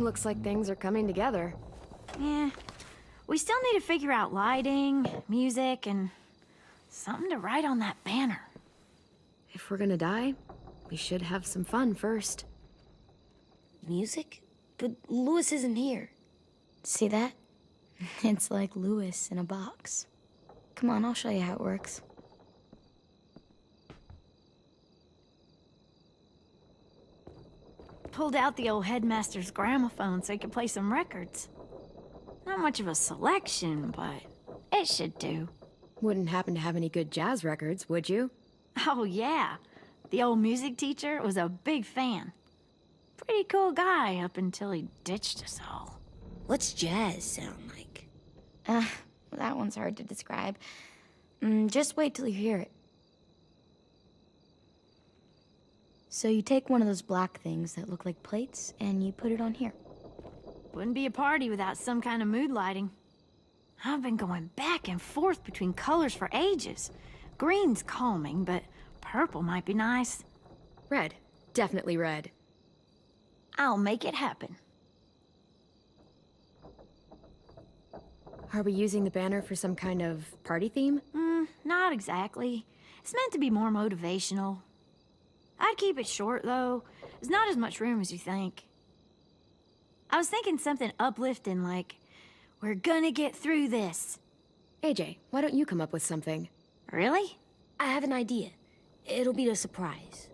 Looks like things are coming together. Yeah, we still need to figure out lighting, music, and something to write on that banner. If we're gonna die, we should have some fun first. Music? But Louis isn't here. See that? It's like Louis in a box. Come on, I'll show you how it works. Pulled out the old headmaster's gramophone so he could play some records. Not much of a selection, but it should do. Wouldn't happen to have any good jazz records, would you? Oh, yeah. The old music teacher was a big fan. Pretty cool guy up until he ditched us all. What's jazz sound like? That one's hard to describe. Just wait till you hear it. So you take one of those black things that look like plates, and you put it on here. Wouldn't be a party without some kind of mood lighting. I've been going back and forth between colors for ages. Green's calming, but purple might be nice. Red. Definitely red. I'll make it happen. Are we using the banner for some kind of party theme? Not exactly. It's meant to be more motivational. I'd keep it short, though. There's not as much room as you think. I was thinking something uplifting like, "We're gonna get through this." AJ, why don't you come up with something? Really? I have an idea. It'll be a surprise.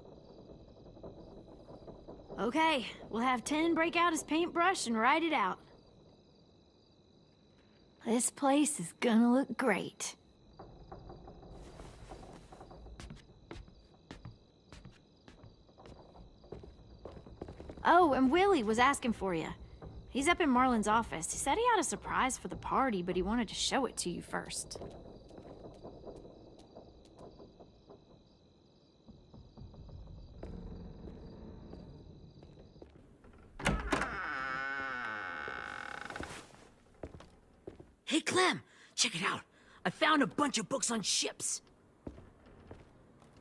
Okay, we'll have 10 break out his paintbrush and write it out. This place is gonna look great. Oh, and Willie was asking for you. He's up in Marlin's office. He said he had a surprise for the party, but he wanted to show it to you first. Hey, Clem, check it out. I found a bunch of books on ships.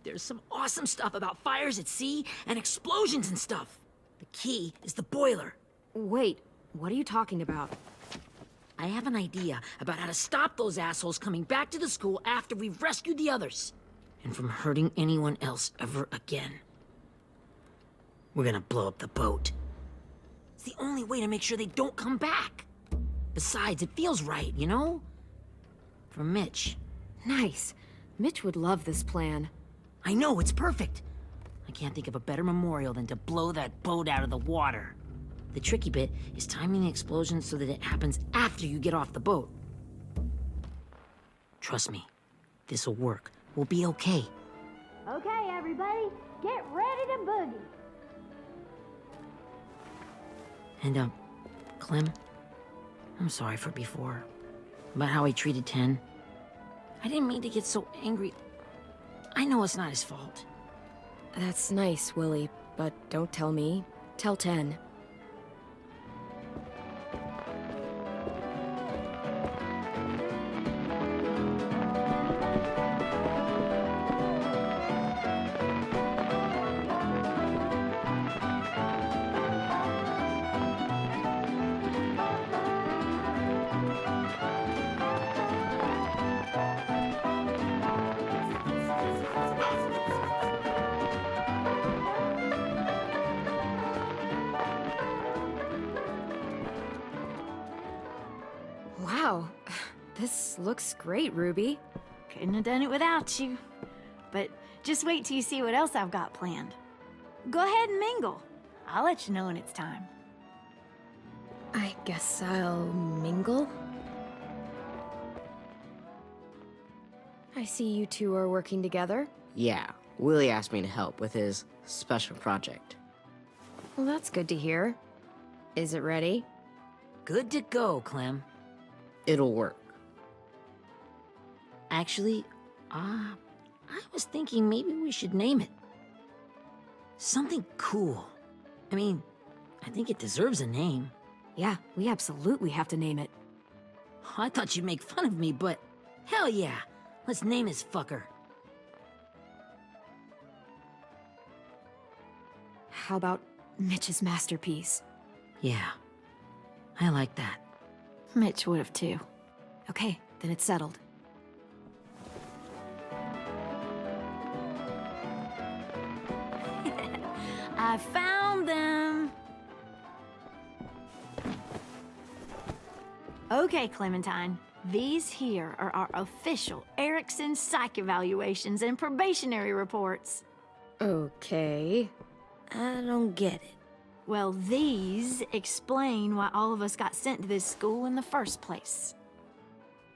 There's some awesome stuff about fires at sea and explosions and stuff. The key is the boiler. Wait, what are you talking about? I have an idea about how to stop those assholes coming back to the school after we've rescued the others. And from hurting anyone else ever again. We're gonna blow up the boat. It's the only way to make sure they don't come back. Besides, it feels right, you know? For Mitch. Nice. Mitch would love this plan. I know, it's perfect. I can't think of a better memorial than to blow that boat out of the water. The tricky bit is timing the explosion so that it happens after you get off the boat. Trust me, this'll work. We'll be okay. Okay, everybody, get ready to boogie. And, Clem, I'm sorry for before. About how he treated Ten. I didn't mean to get so angry. I know it's not his fault. That's nice, Willie, but don't tell me. Tell 10. Wow, this looks great, Ruby. Couldn't have done it without you. But just wait till you see what else I've got planned. Go ahead and mingle. I'll let you know when it's time. I guess I'll mingle? I see you two are working together. Yeah, Willie asked me to help with his special project. Well, that's good to hear. Is it ready? Good to go, Clem. It'll work. Actually, I was thinking maybe we should name it. Something cool. I mean, I think it deserves a name. Yeah, we absolutely have to name it. I thought you'd make fun of me, but hell yeah. Let's name this fucker. How about Mitch's masterpiece? Yeah, I like that. Mitch would have too. Okay, then it's settled. I found them! Okay, Clementine. These here are our official Erickson psych evaluations and probationary reports. Okay. I don't get it. Well, these explain why all of us got sent to this school in the first place.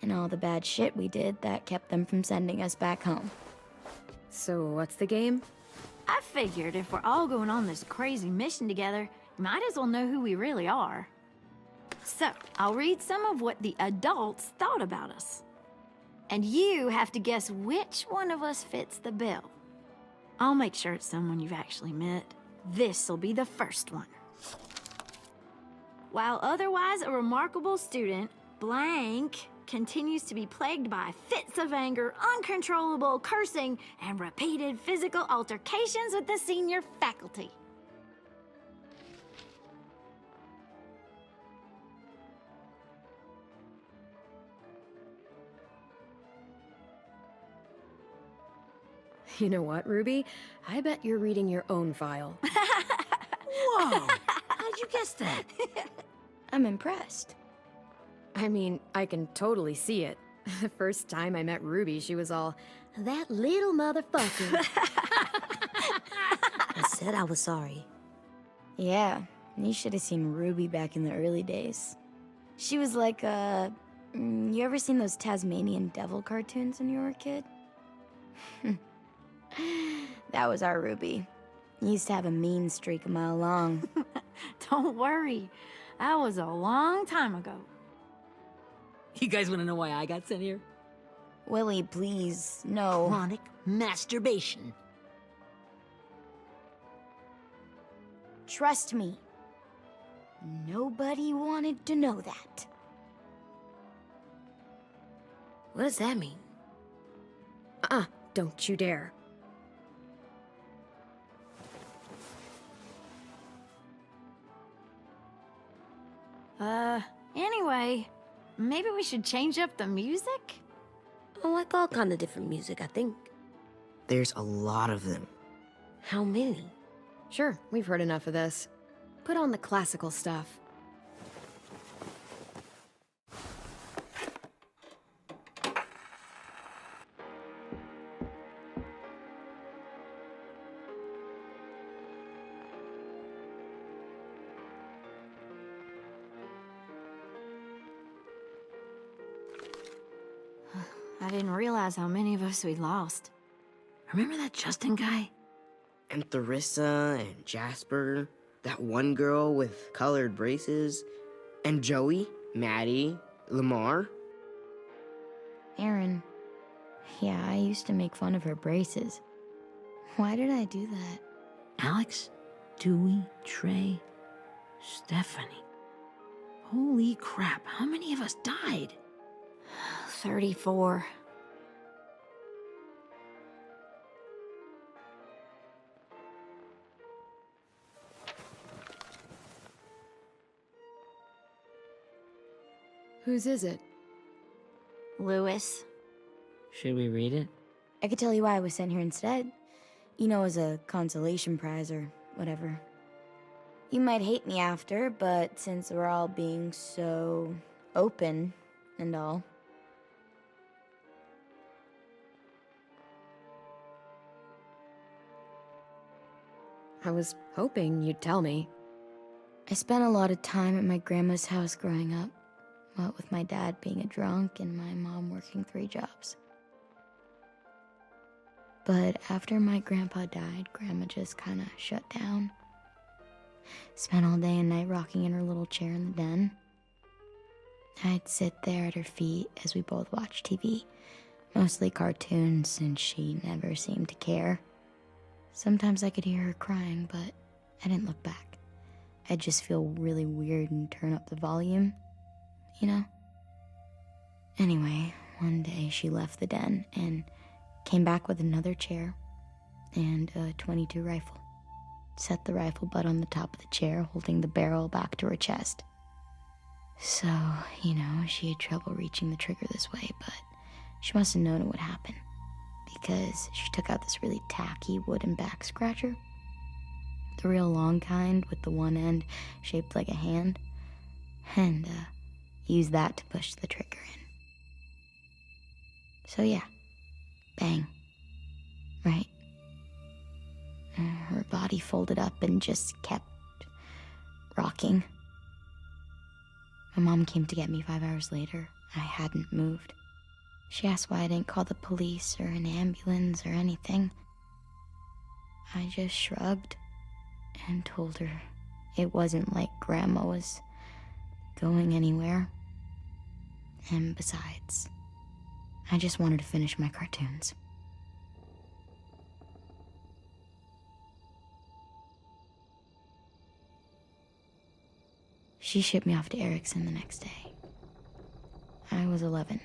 And all the bad shit we did that kept them from sending us back home. So what's the game? I figured if we're all going on this crazy mission together, we might as well know who we really are. So, I'll read some of what the adults thought about us. And you have to guess which one of us fits the bill. I'll make sure it's someone you've actually met. This'll be the first one. While otherwise a remarkable student, blank continues to be plagued by fits of anger, uncontrollable cursing, and repeated physical altercations with the senior faculty. You know what, Ruby? I bet you're reading your own file. Whoa! How'd you guess that? I'm impressed. I mean, I can totally see it. The first time I met Ruby, she was all, "That little motherfucker." I said I was sorry. Yeah, you should have seen Ruby back in the early days. She was like, you ever seen those Tasmanian devil cartoons when you were a kid? That was our Ruby. Used to have a mean streak a mile long. Don't worry, that was a long time ago. You guys want to know why I got sent here? Willie, please, no. Chronic masturbation. Trust me. Nobody wanted to know that. What does that mean? Don't you dare. Anyway, maybe we should change up the music? I like all kind of different music, I think. There's a lot of them. How many? Sure, we've heard enough of this. Put on the classical stuff. I didn't realize how many of us we'd lost. Remember that Justin guy? And Theresa and Jasper, that one girl with colored braces, and Joey, Maddie, Lamar. Aaron. Yeah, I used to make fun of her braces. Why did I do that? Alex, Dewey, Trey, Stephanie. Holy crap, how many of us died? 34. Whose is it? Lewis. Should we read it? I could tell you why I was sent here instead. You know, as a consolation prize or whatever. You might hate me after, but since we're all being so open and all. I was hoping you'd tell me. I spent a lot of time at my grandma's house growing up. What with my dad being a drunk and my mom working 3 jobs. But after my grandpa died, Grandma just kind of shut down. Spent all day and night rocking in her little chair in the den. I'd sit there at her feet as we both watched TV. Mostly cartoons, since she never seemed to care. Sometimes I could hear her crying, but I didn't look back. I'd just feel really weird and turn up the volume, you know? Anyway, one day she left the den and came back with another chair and a .22 rifle. Set the rifle butt on the top of the chair, holding the barrel back to her chest. So, she had trouble reaching the trigger this way, but she must have known it would happen, because she took out this really tacky wooden back scratcher. The real long kind with the one end shaped like a hand, and used that to push the trigger in. So yeah, bang, right? Her body folded up and just kept rocking. My mom came to get me 5 hours later. I hadn't moved. She asked why I didn't call the police or an ambulance or anything. I just shrugged and told her it wasn't like Grandma was going anywhere. And besides, I just wanted to finish my cartoons. She shipped me off to Erickson the next day. I was 11.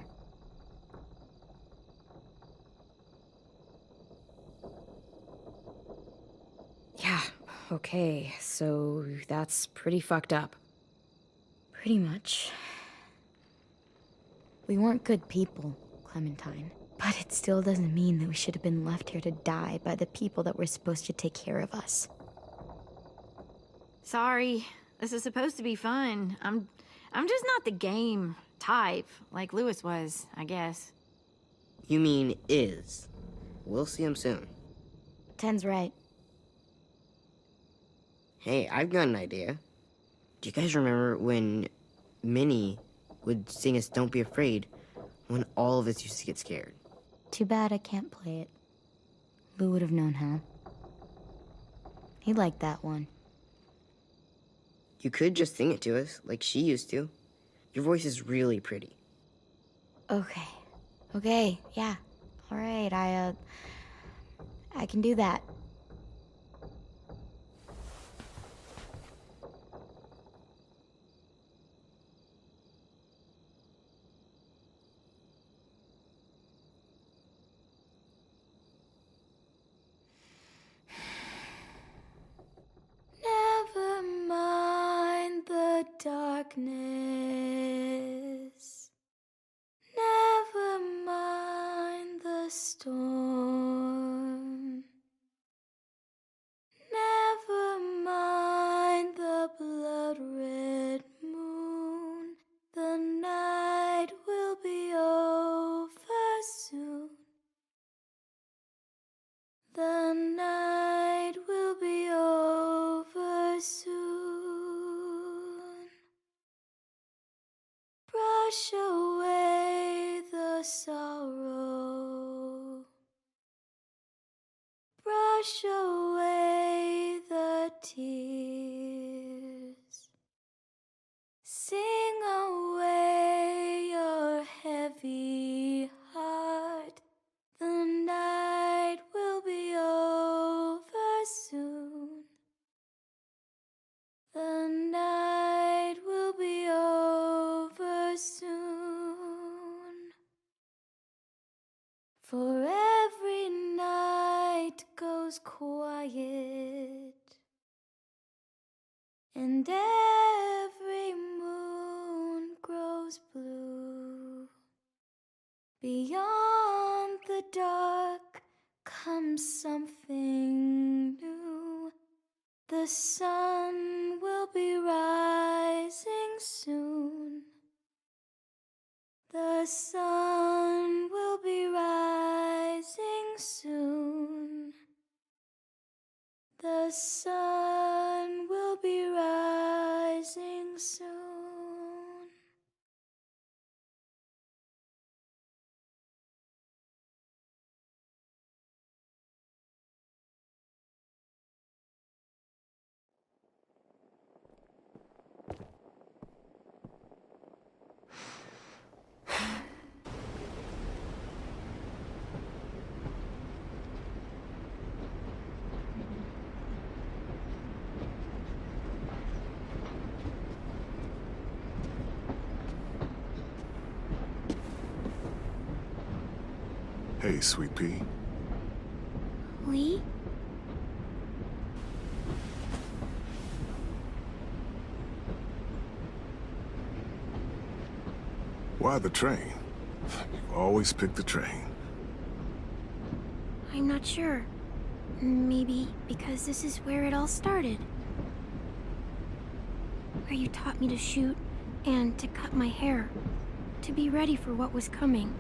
Yeah, okay, so that's pretty fucked up. Pretty much. We weren't good people, Clementine. But it still doesn't mean that we should have been left here to die by the people that were supposed to take care of us. Sorry. This is supposed to be fun. I'm just not the game type, like Lewis was, I guess. You mean is. We'll see him soon. Ten's right. Hey, I've got an idea. Do you guys remember when Minnie would sing us Don't Be Afraid when all of us used to get scared? Too bad I can't play it. Lou would have known how. He liked that one. You could just sing it to us, like she used to. Your voice is really pretty. Okay, yeah. All right, I can do that. Never mind the darkness. Never mind the storm. Never mind the blood-red moon. The night will be over soon. The night will be over soon. Brush away the sorrow. Brush away the tears. Sing away your heavy heart. The night will be over soon. The night will be over soon. For every night goes quiet, and every moon grows blue. Beyond the dark comes something new. The sun will be rising soon. The sun will be rising soon. The sun will be rising soon. Hey, Sweet Pea. Lee? Why the train? You always pick the train. I'm not sure. Maybe because this is where it all started. Where you taught me to shoot and to cut my hair. To be ready for what was coming.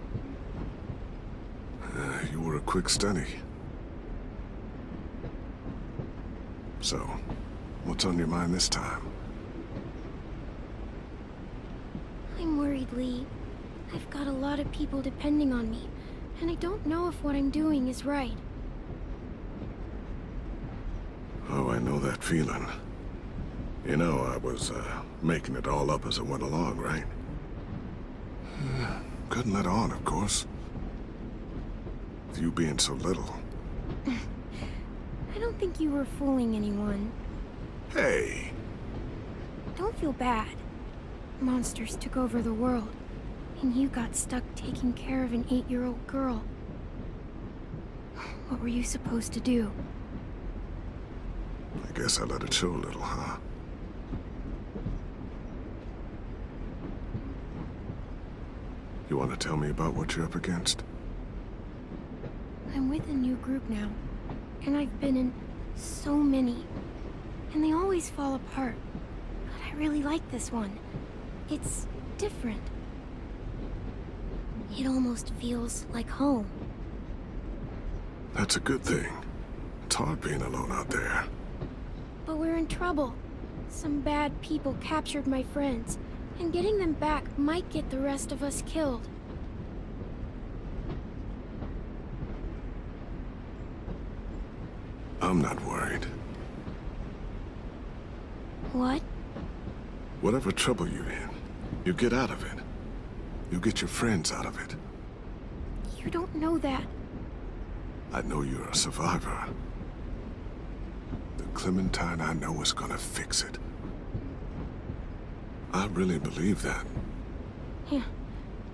You were a quick study. So, what's on your mind this time? I'm worried, Lee. I've got a lot of people depending on me, and I don't know if what I'm doing is right. Oh, I know that feeling. You know, I was, making it all up as I went along, right? Couldn't let on, of course. With you being so little. I don't think you were fooling anyone. Hey! Don't feel bad. Monsters took over the world, and you got stuck taking care of an 8-year-old girl. What were you supposed to do? I guess I let it show a little, huh? You want to tell me about what you're up against? I'm with a new group now, and I've been in so many, and they always fall apart. But I really like this one. It's different. It almost feels like home. That's a good thing. It's hard being alone out there. But we're in trouble. Some bad people captured my friends, and getting them back might get the rest of us killed. I'm not worried. What? Whatever trouble you're in, you get out of it. You get your friends out of it. You don't know that. I know you're a survivor. The Clementine I know is gonna fix it. I really believe that. Yeah,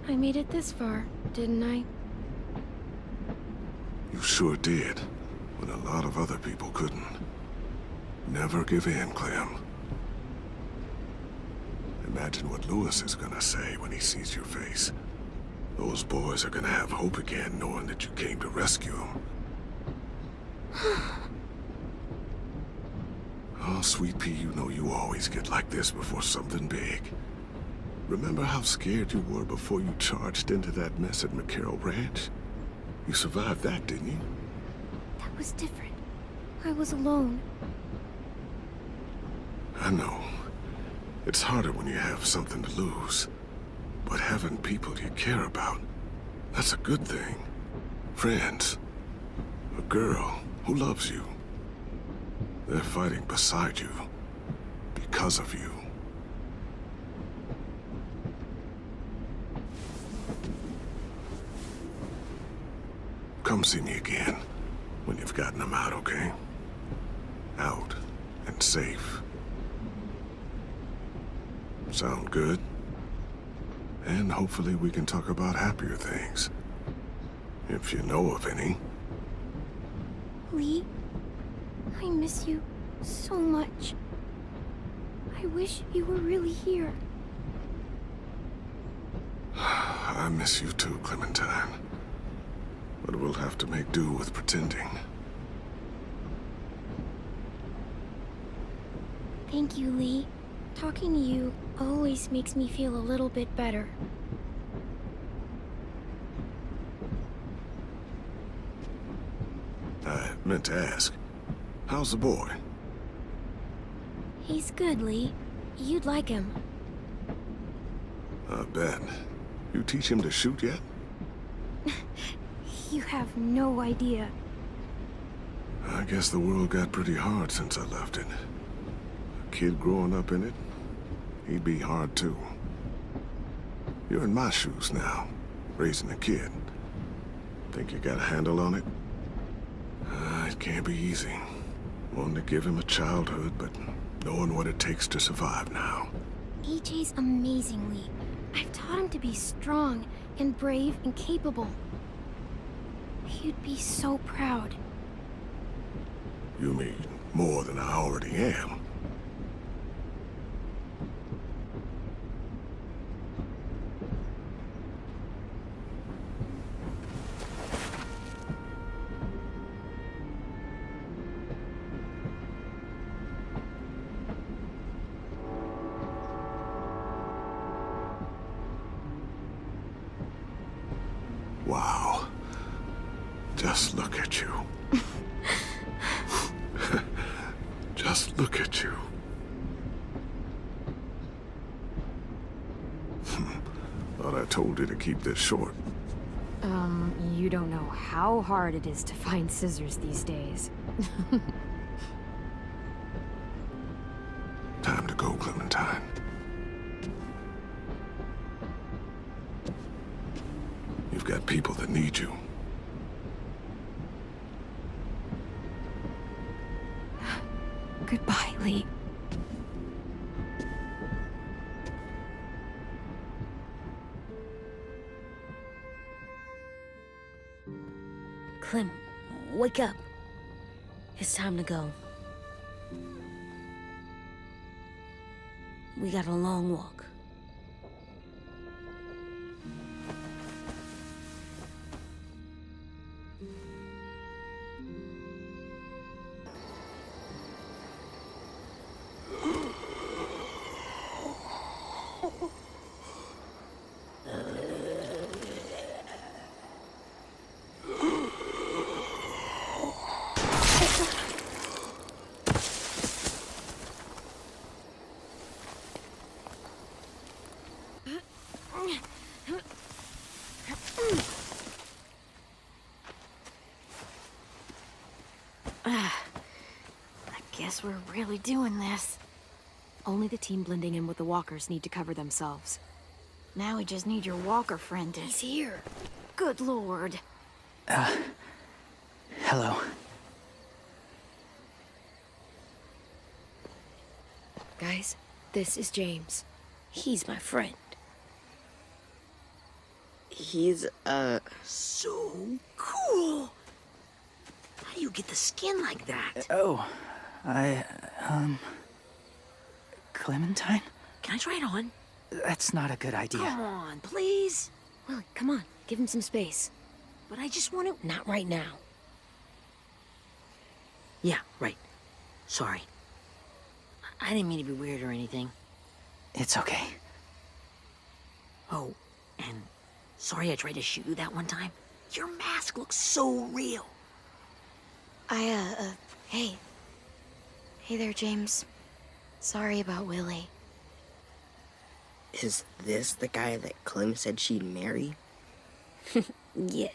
I made it this far, didn't I? You sure did, when a lot of other people couldn't. Never give in, Clem. Imagine what Lewis is gonna say when he sees your face. Those boys are gonna have hope again, knowing that you came to rescue them. Oh, Sweet Pea, you know you always get like this before something big. Remember how scared you were before you charged into that mess at McCarroll Ranch? You survived that, didn't you? That was different. I was alone. I know. It's harder when you have something to lose. But having people you care about, that's a good thing. Friends. A girl who loves you. They're fighting beside you. Because of you. Come see me again. When you've gotten them out, okay? Out and safe. Sound good? And hopefully we can talk about happier things. If you know of any. Lee, I miss you so much. I wish you were really here. I miss you too, Clementine. But we'll have to make do with pretending. Thank you, Lee. Talking to you always makes me feel a little bit better. I meant to ask, how's the boy? He's good, Lee. You'd like him. I bet. You teach him to shoot yet? You have no idea. I guess the world got pretty hard since I left it. A kid growing up in it, he'd be hard too. You're in my shoes now, raising a kid. Think you got a handle on it? It can't be easy. Wanting to give him a childhood, but knowing what it takes to survive now. AJ's amazing, Lee. I've taught him to be strong and brave and capable. He'd be so proud. You mean more than I already am? Just look at you. Just look at you. Thought I told you to keep this short. You don't know how hard it is to find scissors these days. Time to go, Clementine. You've got people that need you. Goodbye, Lee. Clem, wake up. It's time to go. We got a long walk. Guess we're really doing this. Only the team blending in with the walkers need to cover themselves. Now we just need your walker friend to... He's here. Good lord. Hello. Guys, this is James. He's my friend. He's, So cool! How do you get the skin like that? Oh, Clementine? Can I try it on? That's not a good idea. Come on, please. Willie, come on. Give him some space. But I just want to... Not right now. Yeah, right. Sorry. I didn't mean to be weird or anything. It's okay. Oh, and sorry I tried to shoot you that one time. Your mask looks so real. Hey. Hey there, James. Sorry about Willie. is this the guy that Clem said she'd marry? Yeah.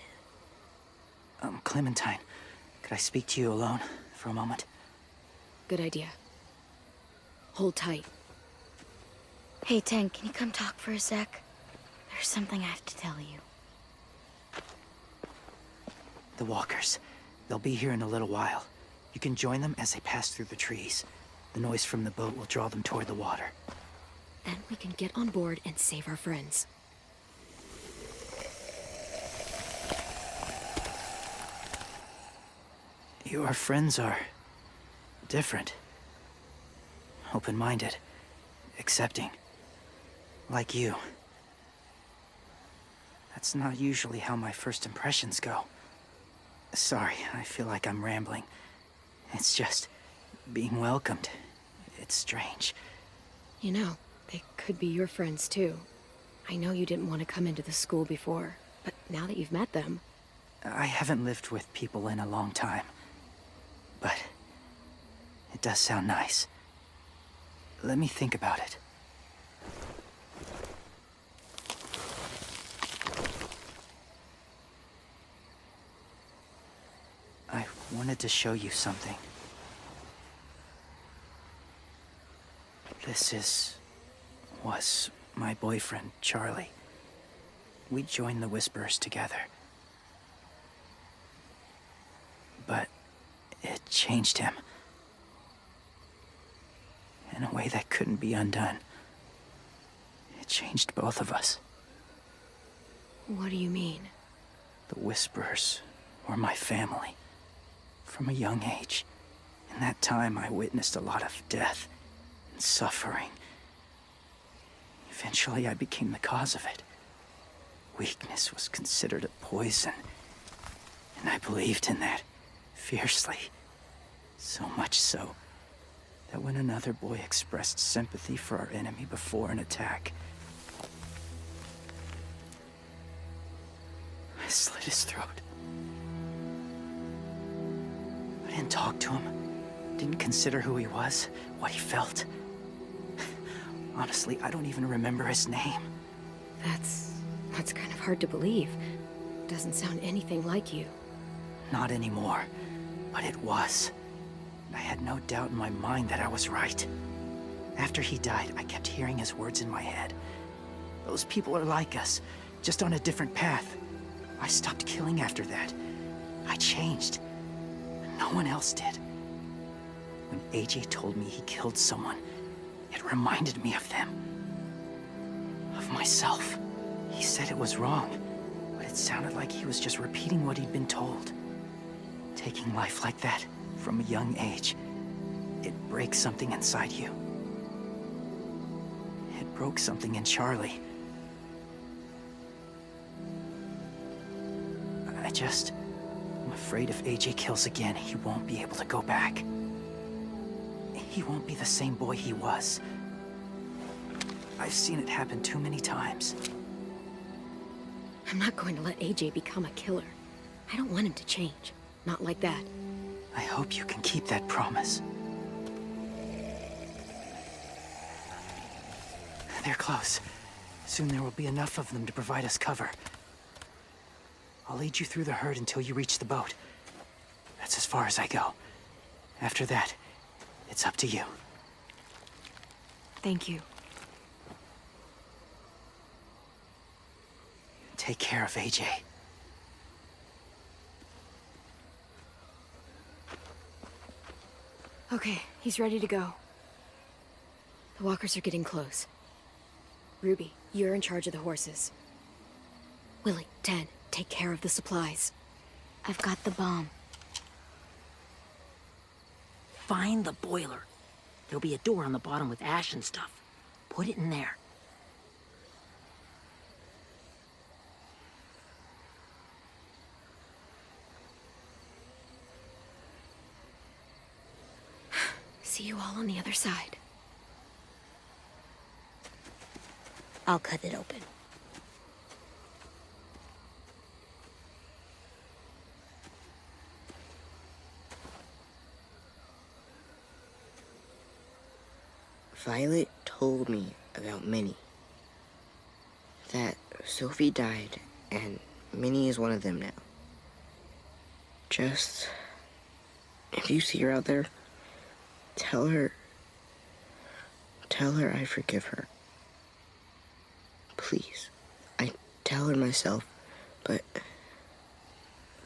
Clementine, could I speak to you alone for a moment? Good idea. Hold tight. Hey, Tank, can you come talk for a sec? There's something I have to tell you. The walkers. They'll be here in a little while. You can join them as they pass through the trees. The noise from the boat will draw them toward the water. Then we can get on board and save our friends. Your friends are... different. Open-minded. Accepting. Like you. That's not usually how my first impressions go. Sorry, I feel like I'm rambling. It's just... being welcomed. It's strange. You know, they could be your friends too. I know you didn't want to come into the school before, but now that you've met them... I haven't lived with people in a long time. But... it does sound nice. Let me think about it. I wanted to show you something. was my boyfriend, Charlie. We joined the Whisperers together. But it changed him. In a way that couldn't be undone. It changed both of us. What do you mean? The Whisperers were my family. From a young age. In that time, I witnessed a lot of death and suffering. Eventually, I became the cause of it. Weakness was considered a poison. And I believed in that, fiercely. So much so, that when another boy expressed sympathy for our enemy before an attack, I slit his throat. I didn't talk to him. Didn't consider who he was, what he felt. Honestly, I don't even remember his name. That's kind of hard to believe. Doesn't sound anything like you. Not anymore, but it was. I had no doubt in my mind that I was right. After he died, I kept hearing his words in my head. Those people are like us, just on a different path. I stopped killing after that. I changed. No one else did. When AJ told me he killed someone, it reminded me of them. Of myself. He said it was wrong, but it sounded like he was just repeating what he'd been told. Taking life like that, from a young age, it breaks something inside you. It broke something in Charlie. I'm afraid if AJ kills again, he won't be able to go back. He won't be the same boy he was. I've seen it happen too many times. I'm not going to let AJ become a killer. I don't want him to change. Not like that. I hope you can keep that promise. They're close. Soon there will be enough of them to provide us cover. I'll lead you through the herd until you reach the boat. That's as far as I go. After that, it's up to you. Thank you. Take care of AJ. Okay, he's ready to go. The walkers are getting close. Ruby, you're in charge of the horses. Willie, Ted, take care of the supplies. I've got the bomb. Find the boiler. There'll be a door on the bottom with ash and stuff. Put it in there. See you all on the other side. I'll cut it open. Violet told me about Minnie. That Sophie died, and Minnie is one of them now. Just... if you see her out there, tell her I forgive her. Please. I tell her myself, but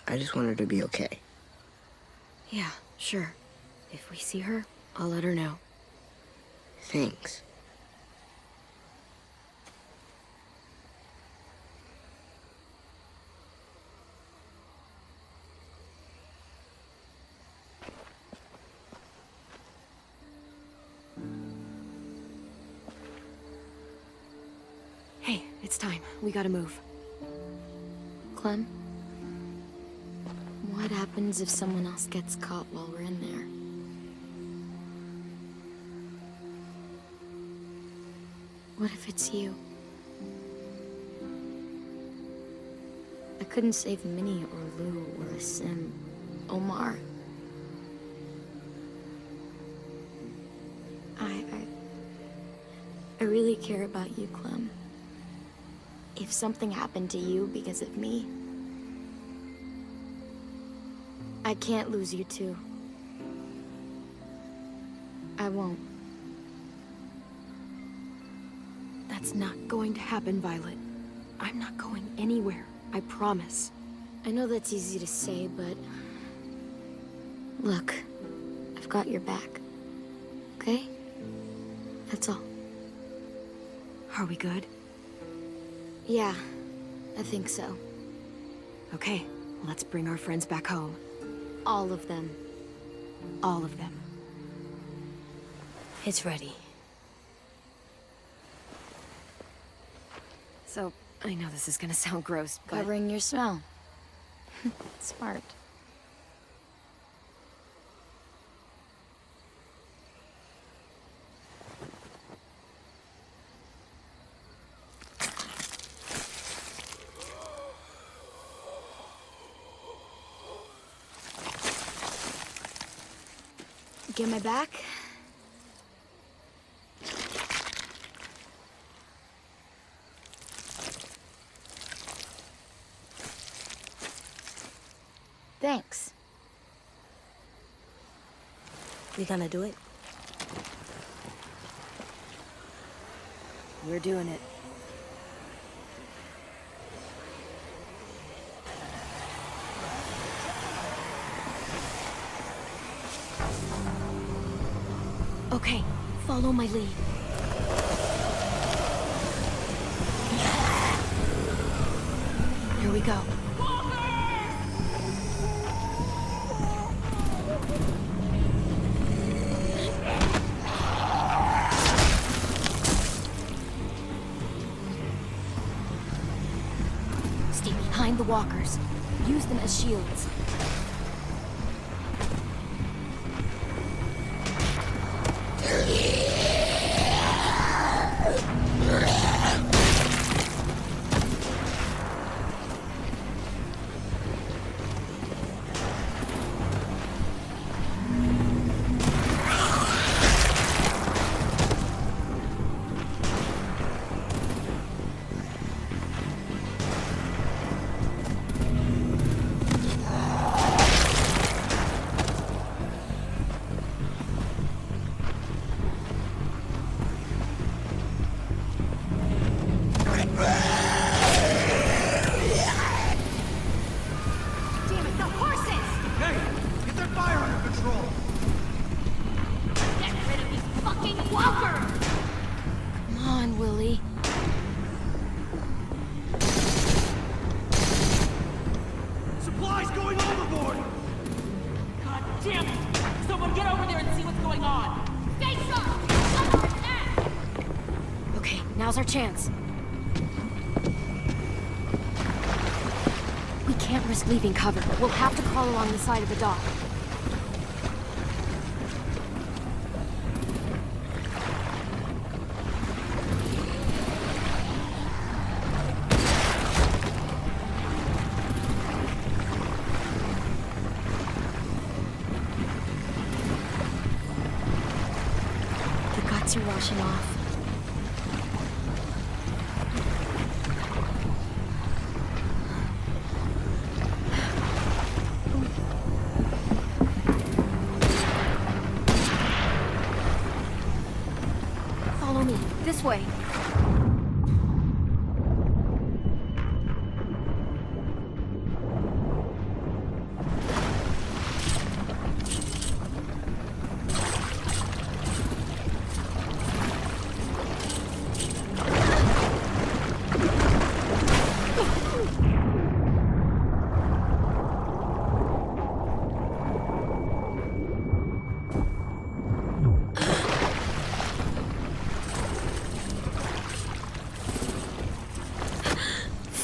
I just want her to be okay. Yeah, sure. If we see her, I'll let her know. Thanks. Hey, it's time. We gotta move. Clem? What happens if someone else gets caught while we're in there? What if it's you? I couldn't save Minnie or Lou or Sim, Omar. I really care about you, Clem. If something happened to you because of me, I can't lose you too. I won't. That's not going to happen, Violet. I'm not going anywhere. I promise. I know that's easy to say, but... Look, I've got your back. Okay? That's all. Are we good? Yeah, I think so. Okay, let's bring our friends back home. All of them. All of them. It's ready. So, I know this is gonna sound gross, but... Covering your smell. Smart. Get my back? Thanks. We gonna do it? We're doing it. Okay, follow my lead. Here we go. Stay behind the walkers. Use them as shields. Come on, Willie. Supplies going overboard! God damn it! Someone get over there and see what's going on! Face up! Under attack! Okay, now's our chance. We can't risk leaving cover. We'll have to crawl along the side of the dock. The guts are washing off. Follow me. This way.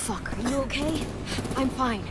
Fuck, are you okay? I'm fine.